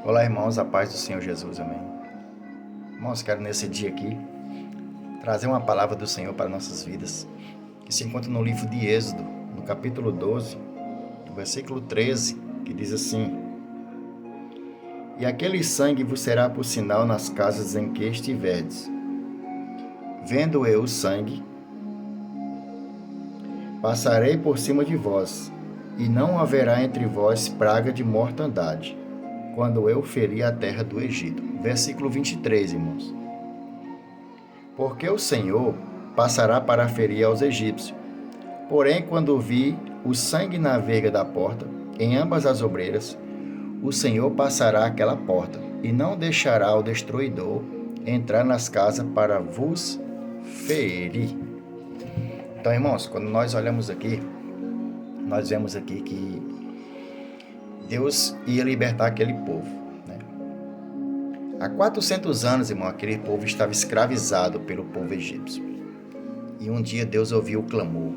Olá, irmãos, a paz do Senhor Jesus, amém. Irmãos, quero nesse dia aqui trazer uma palavra do Senhor para nossas vidas, que se encontra no livro de Êxodo, no capítulo 12, no versículo 13, que diz assim: E aquele sangue vos será por sinal nas casas em que estiverdes. Vendo eu o sangue, passarei por cima de vós, e não haverá entre vós praga de mortandade, quando eu ferir a terra do Egito. Versículo 23, irmãos. Porque o Senhor passará para ferir aos egípcios. Porém, quando vi o sangue na verga da porta, em ambas as obreiras, o Senhor passará aquela porta, e não deixará o destruidor entrar nas casas para vos ferir. Então, irmãos, quando nós olhamos aqui, nós vemos aqui que Deus ia libertar aquele povo. Há 400 anos, irmão, aquele povo estava escravizado pelo povo egípcio. E um dia Deus ouviu o clamor,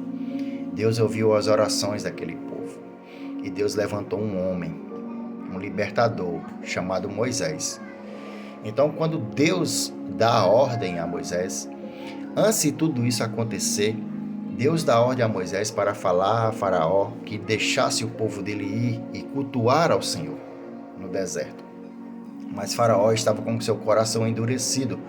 Deus ouviu as orações daquele povo. E Deus levantou um homem, um libertador, chamado Moisés. Então, quando Deus dá a ordem a Moisés, antes de tudo isso acontecer, Deus dá ordem a Moisés para falar a Faraó que deixasse o povo dele ir e cultuar ao Senhor no deserto. Mas Faraó estava com seu coração endurecido,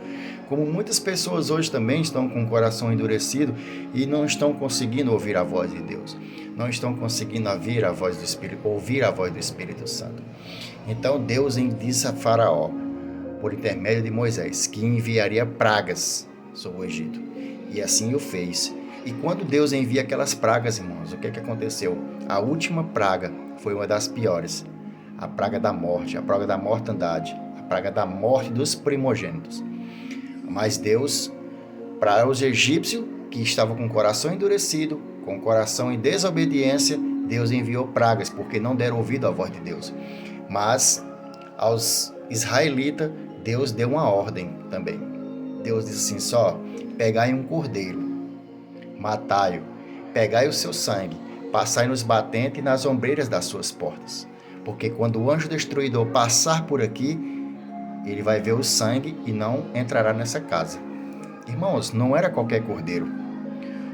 como muitas pessoas hoje também estão com o coração endurecido e não estão conseguindo ouvir a voz de Deus, não estão conseguindo ouvir a voz do Espírito Santo. Então Deus disse a Faraó, por intermédio de Moisés, que enviaria pragas sobre o Egito. E assim o fez. E quando Deus envia aquelas pragas, irmãos, o que aconteceu? A última praga foi uma das piores. A praga da morte, a praga da mortandade, a praga da morte dos primogênitos. Mas Deus, para os egípcios que estavam com o coração endurecido, com o coração em desobediência, Deus enviou pragas, porque não deram ouvido à voz de Deus. Mas aos israelitas, Deus deu uma ordem também. Deus disse assim, só, pegai um cordeiro, matai-o, pegai o seu sangue, passai nos batentes e nas ombreiras das suas portas. Porque quando o anjo destruidor passar por aqui, ele vai ver o sangue e não entrará nessa casa. Irmãos, não era qualquer cordeiro.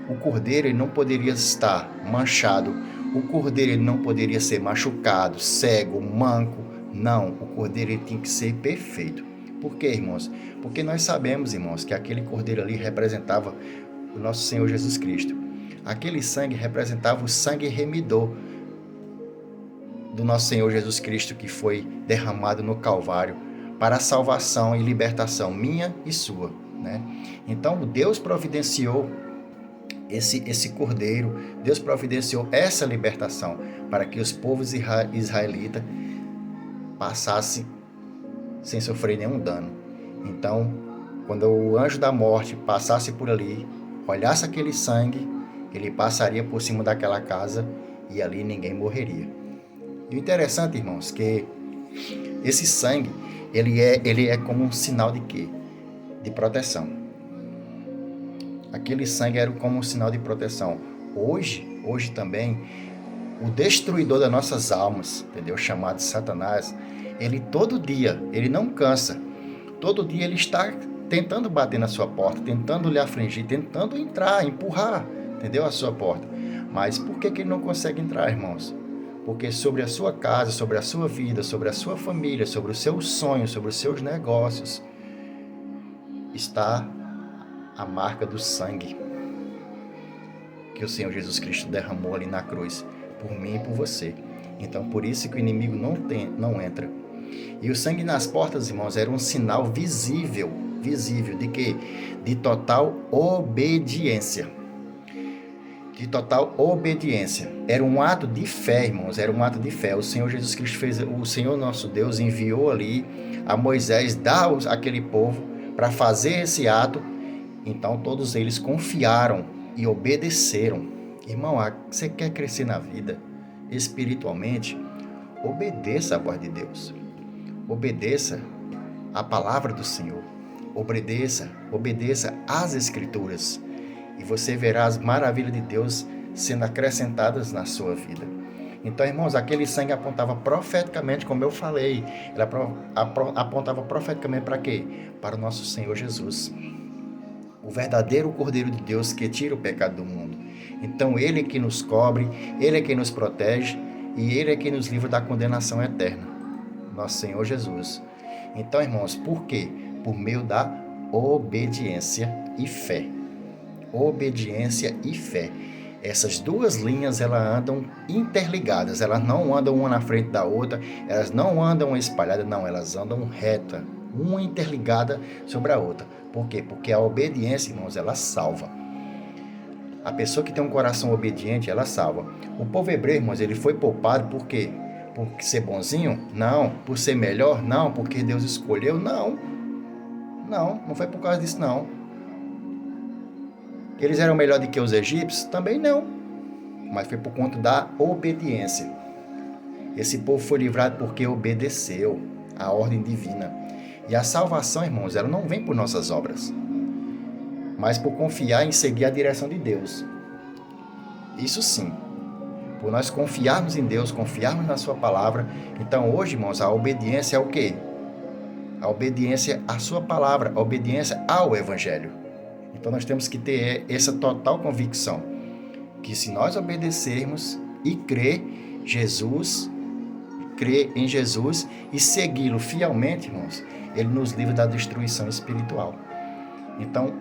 O cordeiro ele não poderia estar manchado. O cordeiro ele não poderia ser machucado, cego, manco. Não, o cordeiro ele tinha que ser perfeito. Por quê, irmãos? Porque nós sabemos, irmãos, que aquele cordeiro ali representava o nosso Senhor Jesus Cristo. Aquele sangue representava o sangue remidor do nosso Senhor Jesus Cristo, que foi derramado no Calvário para a salvação e libertação minha e sua, né? Então Deus providenciou esse cordeiro, Deus providenciou essa libertação para que os povos israelitas passassem sem sofrer nenhum dano. Então, quando o anjo da morte passasse por ali, olhasse aquele sangue, ele passaria por cima daquela casa e ali ninguém morreria. E o interessante, irmãos, que esse sangue, ele é como um sinal de quê? De proteção. Aquele sangue era como um sinal de proteção. Hoje também, o destruidor das nossas almas, entendeu? Chamado Satanás, ele todo dia, ele não cansa. Todo dia ele está tentando bater na sua porta, tentando lhe afligir, tentando entrar, empurrar, entendeu? A sua porta. Mas por que ele não consegue entrar, irmãos? Porque sobre a sua casa, sobre a sua vida, sobre a sua família, sobre os seus sonhos, sobre os seus negócios, está a marca do sangue que o Senhor Jesus Cristo derramou ali na cruz, por mim e por você. Então, por isso que o inimigo não entra. E o sangue nas portas, irmãos, era um sinal visível de quê? De total obediência. De total obediência. Era um ato de fé, irmãos, era um ato de fé. O Senhor Jesus Cristo fez, o Senhor nosso Deus enviou ali a Moisés dar aquele povo para fazer esse ato. Então todos eles confiaram e obedeceram. Irmão, você quer crescer na vida espiritualmente? Obedeça a voz de Deus. Obedeça a palavra do Senhor. Obedeça às Escrituras. E você verá as maravilhas de Deus sendo acrescentadas na sua vida. Então, irmãos, aquele sangue apontava profeticamente, como eu falei, ela apontava profeticamente para quê? Para o nosso Senhor Jesus, o verdadeiro Cordeiro de Deus que tira o pecado do mundo. Então, Ele é que nos cobre, Ele é que nos protege e Ele é que nos livra da condenação eterna, nosso Senhor Jesus. Então, irmãos, por quê? Por meio da obediência e fé. Obediência e fé. Essas duas linhas, elas andam interligadas, elas não andam uma na frente da outra, elas não andam espalhadas, não, elas andam reta, uma interligada sobre a outra. Por quê? Porque a obediência, irmãos, ela salva. A pessoa que tem um coração obediente, ela salva. O povo hebreu, irmãos, ele foi poupado por quê? Por ser bonzinho? Não. Por ser melhor? Não. Porque Deus escolheu? Não. Não foi por causa disso, não. Eles eram melhor do que os egípcios? Também não. Mas foi por conta da obediência. Esse povo foi livrado porque obedeceu à ordem divina. E a salvação, irmãos, ela não vem por nossas obras, mas por confiar em seguir a direção de Deus. Isso sim. Por nós confiarmos em Deus, confiarmos na sua palavra. Então hoje, irmãos, a obediência é o quê? A obediência à sua palavra, a obediência ao Evangelho. Então nós temos que ter essa total convicção, que se nós obedecermos e crer em Jesus e segui-lo fielmente, irmãos, ele nos livra da destruição espiritual. Então,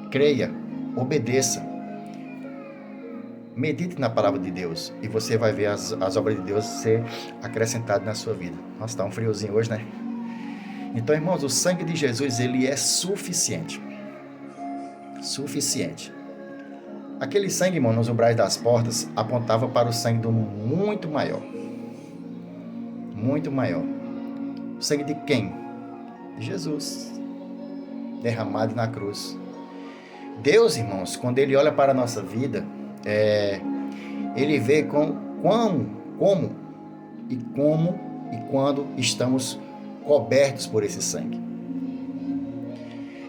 creia, obedeça, medite na palavra de Deus e você vai ver as obras de Deus ser acrescentadas na sua vida. Nossa, tá um friozinho hoje, né? Então, irmãos, o sangue de Jesus, ele é suficiente. Suficiente. Aquele sangue, irmão, nos umbrais das portas, apontava para o sangue do muito maior. Muito maior. O sangue de quem? De Jesus. Derramado na cruz. Deus, irmãos, quando Ele olha para a nossa vida, Ele vê como e quando estamos cobertos por esse sangue.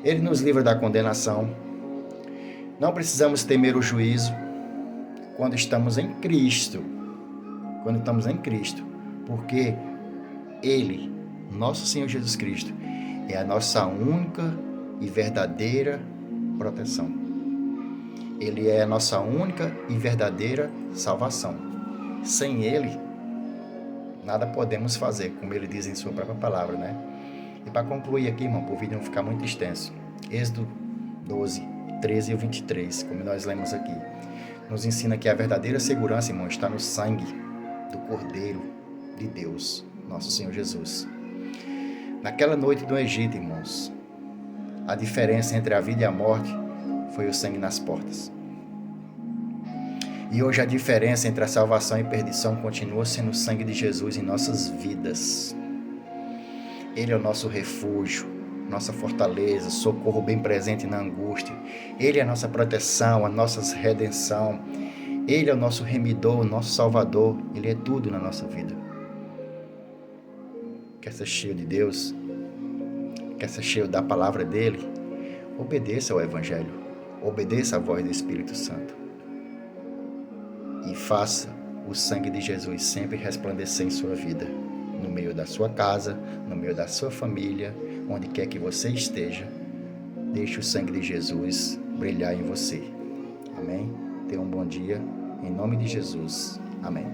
Ele nos livra da condenação. Não precisamos temer o juízo quando estamos em Cristo. Quando estamos em Cristo. Porque Ele, nosso Senhor Jesus Cristo, é a nossa única e verdadeira proteção. Ele é a nossa única e verdadeira salvação. Sem Ele, nada podemos fazer, como Ele diz em sua própria palavra, né? E para concluir aqui, irmão, para o vídeo não ficar muito extenso, Êxodo 12, 13 e 23, como nós lemos aqui, nos ensina que a verdadeira segurança, irmão, está no sangue do Cordeiro de Deus, nosso Senhor Jesus. Naquela noite do Egito, irmãos, a diferença entre a vida e a morte foi o sangue nas portas. E hoje a diferença entre a salvação e a perdição continua sendo o sangue de Jesus em nossas vidas. Ele é o nosso refúgio, nossa fortaleza, socorro bem presente na angústia. Ele é a nossa proteção, a nossa redenção. Ele é o nosso remidor, o nosso salvador. Ele é tudo na nossa vida. Quer ser cheio de Deus? Quer ser cheio da palavra dele? Obedeça ao Evangelho. Obedeça à voz do Espírito Santo. E faça o sangue de Jesus sempre resplandecer em sua vida. No meio da sua casa, no meio da sua família, onde quer que você esteja, deixe o sangue de Jesus brilhar em você. Amém? Tenha um bom dia, em nome de Jesus. Amém.